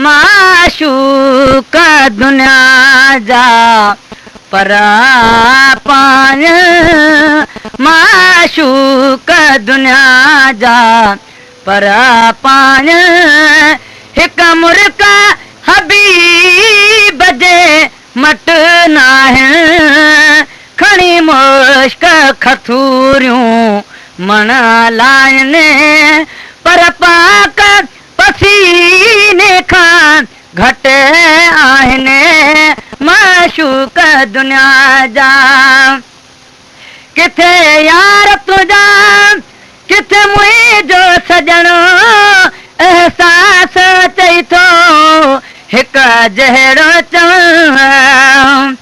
माशूक दुनिया जा परा पान माशूक दुनिया जा परा पान हिक मुर्क हबीब जे मट नाहिन खणी मुश्क खथूरियूं मण लाइनि पर पाक पसीने खां घटि आहिनि माशूक दुनिया जा किथे यार तुंहिंजा किथे मुंहिंजो सजणो एहसास चई थो हिक जहिड़ो चवां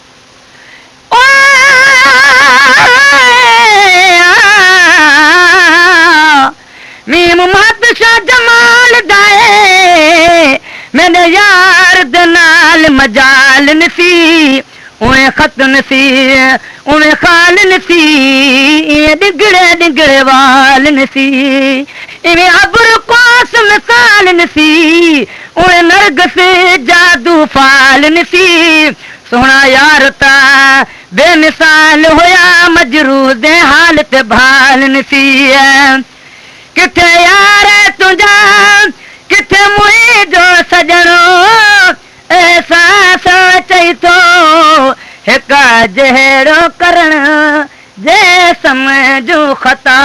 मीम मत शाह जमाल दाए मैंने यार दनाल मजाल नसी उन्हें खत नसी उन्हें खाल नसी डिगड़े डिगड़े वाल नसी इन्हें अब्र कोस मिसाल नसी उन्हें नरग से जादू फाल नसी सोना यार ता बेमिसाल होया मजरू दे हालत भाल नसी किथे यार तुंहिंजा किथे मुंहिंजो सजणो एहसास चई थो हिक जहिड़ो करण जे समझो खता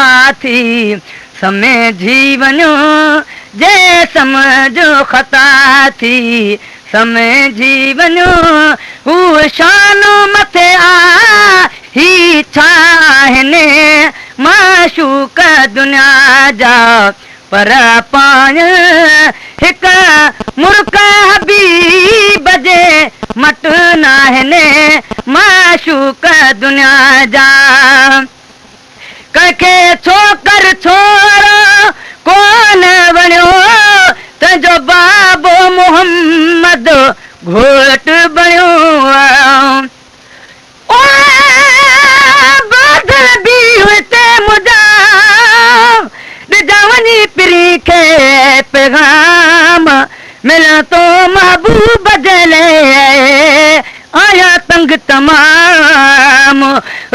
थी समझी वञो जे समझो खता थी समझी वञो हू शानो मथे आ ही छा आहिनि माशूक दुनिया जा पर पाण हिक मुर्क हबीब जे मट नाहिनि माशूक दुनिया जा कंहिंखे छोकर छोरो कोन वणियो तुंहिंजो बाबो मोहम्मद घोट बणियो वञी पिरी खे पैगाम मिला तो महबूब जले आया तंग तमाम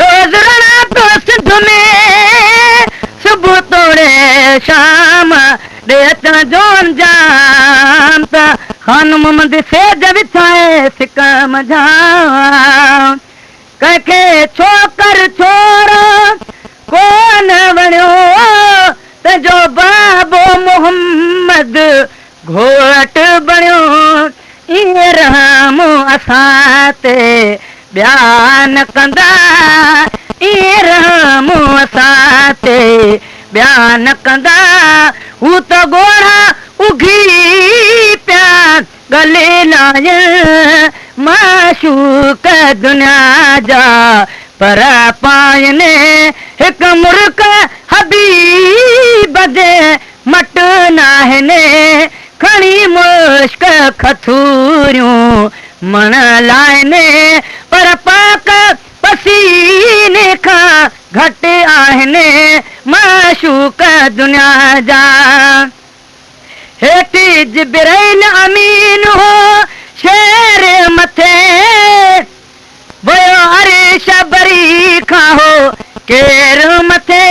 रोज रणा तो सिंध में सुबह तोड़े शाम देता जोन जाम ता खान मोहम्मद से जब थाए सिकम जाम कंहिंखे छोकर छोरो कोन वणियो तुंहिंजो बाबो मोहम्मद घोट बणियो ईअं रहमो असां ते बयान कंदा ईअं रहमो असां ते बयान कंदा हू त ॻोढ़ा उघी पिया गले लाइ माशूक दुनिया जा पर पाइनि हिक मुर्क हबीब जे मट नाहिनि खणी मुश्क खथूरियूं मण लाइनि पर पाक पसीने खां घटि आहिनि माशूक दुनिया जा हेठि जिब्राइल अमीन हो शेर मथे वयो अर्श बरी खां हो केर मथे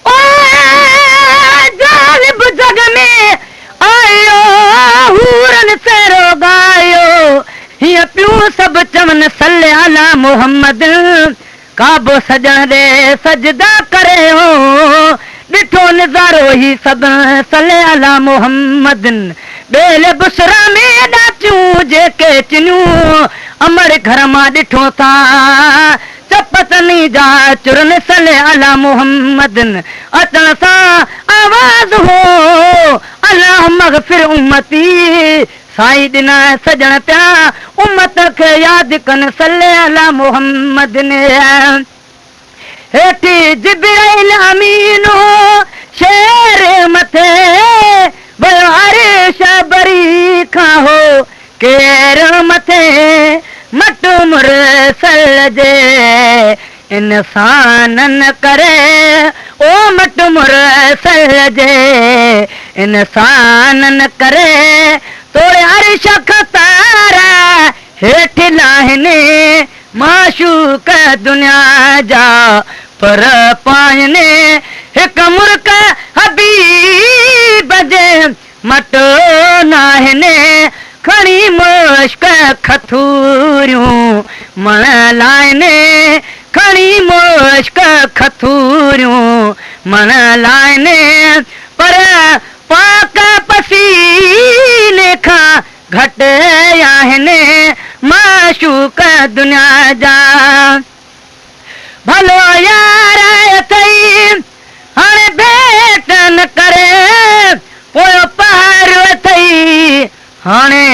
ओ ग़ालिब जग में आयो हूरन सेरो गायो हीअं पियूं सभु चवनि सल्ले अला मोहम्मद काबो सजण दे सजदा करे हो ॾिठो नज़ारो ही सभु सल्ले अला मोहम्मद बेल बुसरा में ॾाचियूं जेके चिनियूं अमर घर मां ॾिठो था चपतनी जा चुरन सल्ले अला मोहम्मद अचण सां आवाज़ हो अल्लाह मग़फिर उम्मती साईं ॾिना सजण पिया उम्मत खे यादि कनि सल्ले अला मोहम्मद हेठि जिब्राइल अमीन हो शेर मथे वयो अर्श बरी खां हो केर मथे मट मुरसल जे इंसान न करे ओ मट मुरसल जे इंसान न करे तोड़े अर्श खतारा हेठ लाहिने माशूक दुनिया जा पर पाइने हिक मुल्क हबीब जे मटो नाहिने खणी मुश्क खथूरियूं मण लाइने खणी मुश्क खथूरियूं मण लाइने पर पाक पसीने खां घट आहिनि माशूक दुनिया जा भलो यार अथई हाणे भेट न करे पोइ पार अथई हाणे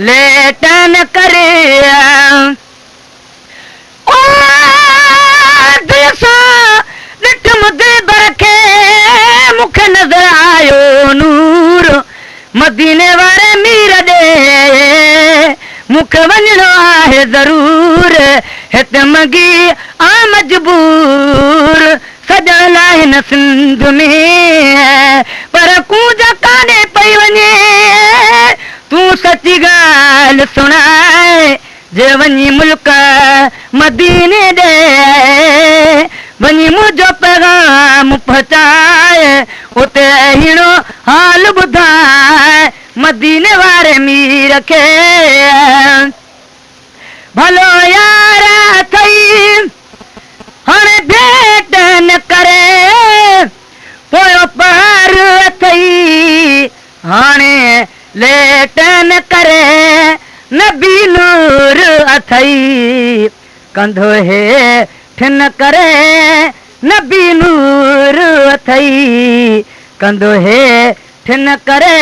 लेट न करे ॾिठ मुदे बरखे मूंखे नज़र आयो नूर मदीने वारे मीर ॾे मूंखे वञिणो आहे ज़रूर हिते मगी आ मजबूर सजण लाइ न सिंध में पर कूंज काॾे पई वञे तूं सची ॻाल्हि सुणाए जे वञी मुल्क मदीने ॾे वञी मुंहिंजो पैगाम पहुचाए उते अहिड़ो हाल ॿुधाए मदीने वारे मीर खे भलो यार अथई हाणे भेट न करे पोइ पार अथई हाणे लेट न करे नबी नूर अथई कंधो हेठ न करे नबी नूर अथई कंधो हेठ न करे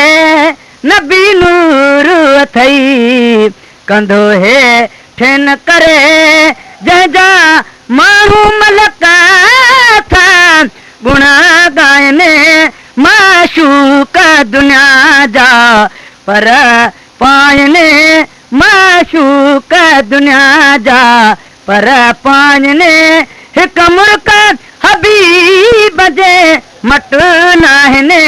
नबी नूर अथई कंधो हेठ न करे जंहिंजा माण्हू मलक था गुण ॻाइनि माशूक दुनिया जा पर पाइनि माशूक दुनिया जा पर पाइनि हिक मुल्क हबीब जे मट नाहिनि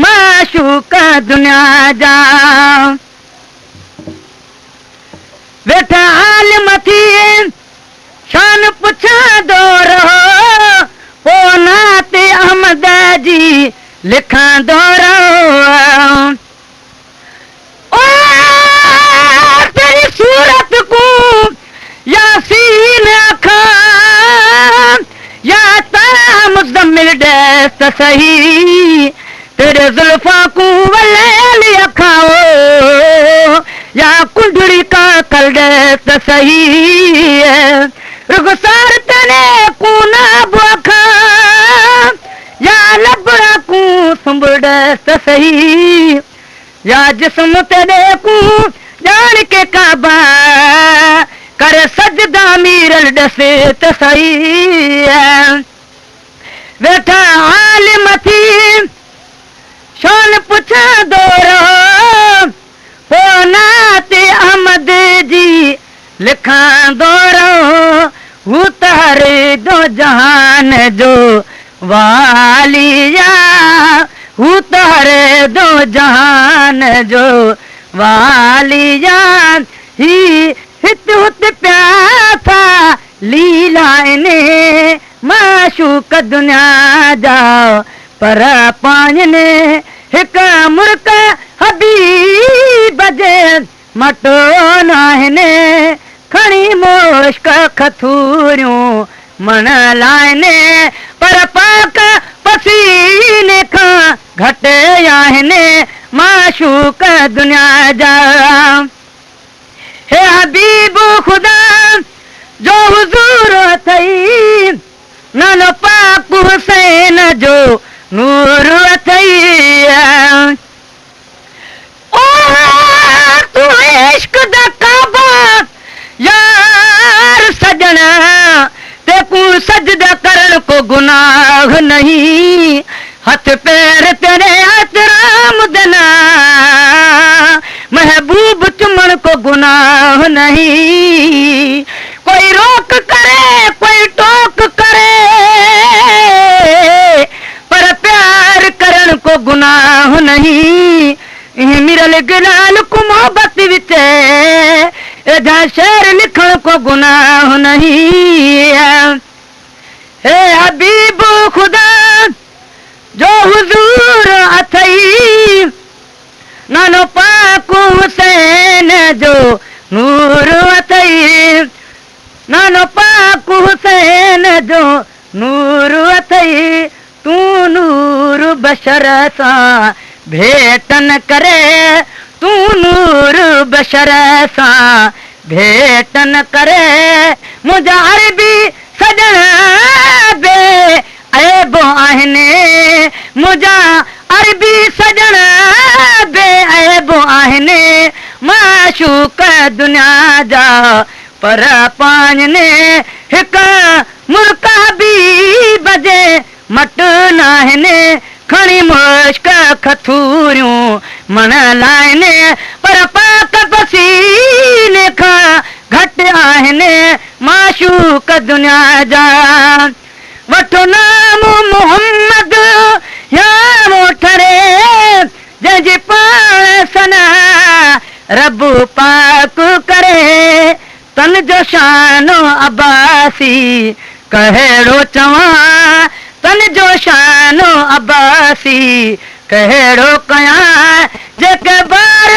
माशूक दुनिया जा वेठा आलिम थी शान पुछंदो रहो पोइ नाते अहमद जी लिखंदो रहो तेरी सूरत को यासीन अखां या मुज़म्मिल दस्त सही तेरे जुल्फा को वलेल अखाओ या कुंडली का कल दस्त सही रुखसार तने कूना बुखा या लबड़ा को सुंबड़ दस्त सही या जिस्म तेरे को जान के काबा कर सजदा मीरल डसे त सही वेठा आलिम थी शान पुछंदो रहो पोइ नाते अहमद जी लिखंदो रहो हू त हर दो जहान जो वालिया हू त हर दो जहान जो वालिया ही हित हुत प्या था लीलाइने माशूक दुनिया जा पर पाइने हिक मुल्क हबीब जे मटो नाहिने खणी मुश्क खथूरियूं मण लाइने पर पाक पसीने खां घटि आहिनि माशूक दुनिया जा हे हबीब खुदा जो हुजूर अथई नानो पाक हुसैन जो नूर अथई ओ तू इश्क दा काबा यार सजना ते को सजदा करण को गुनाह नहीं हथ पैर तेरे एहतराम देना महबूब चुमन को गुनाह नहीं कोई रोक करे कोई टोक करे पर प्यार करण को गुनाह नहीं गिलाल को मोहब्बत विच एदा शेर लिखण को गुनाह नहीं है। हे हबीब खुदा जो हुजूर अथई नानो पाक हुसैन जो नूर अथई नानो पाक हुसैन जो नूर अथई तू नूर बशर सां भेट न करे तू नूर बशर सां भेट न करे मुंहिंजा अरबी सजण बे ऐबो आहिनि मुंहिंजा अरबी सजण बे ऐबो आहिनि माशूक दुनिया जा पर पांजने हिकु मुल्क हबीब जे मट नाहिनि खणी मुश्क खथूरियूं मन लाइनि पर पाक पसीने खां घटि आहिनि माशूक दुनिया जा वठो नाम मोहम्मद या मोठरे जंहिंजी पाण सना रब पाक करे तन जो शानो अब्बासी कहिड़ो चवां तन जो शानो अब्बासी कहिड़ो कयां जेके ॿार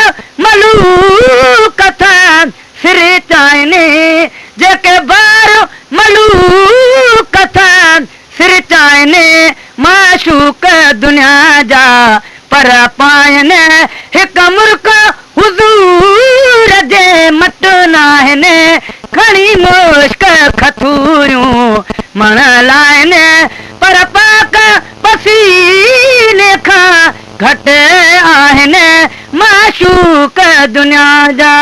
मलूक था सिर चाइनि जेके ॿार मलूक था सिर चाइनि माशूक दुनिया जा पर पाइनि हिकु मुल्क हुजूर जे मट नाहिनि खणी मुश्क खथूरियूं मण लाइनि पर पाक पसीने खां घटि आहिनि माशूक दुनिया जा।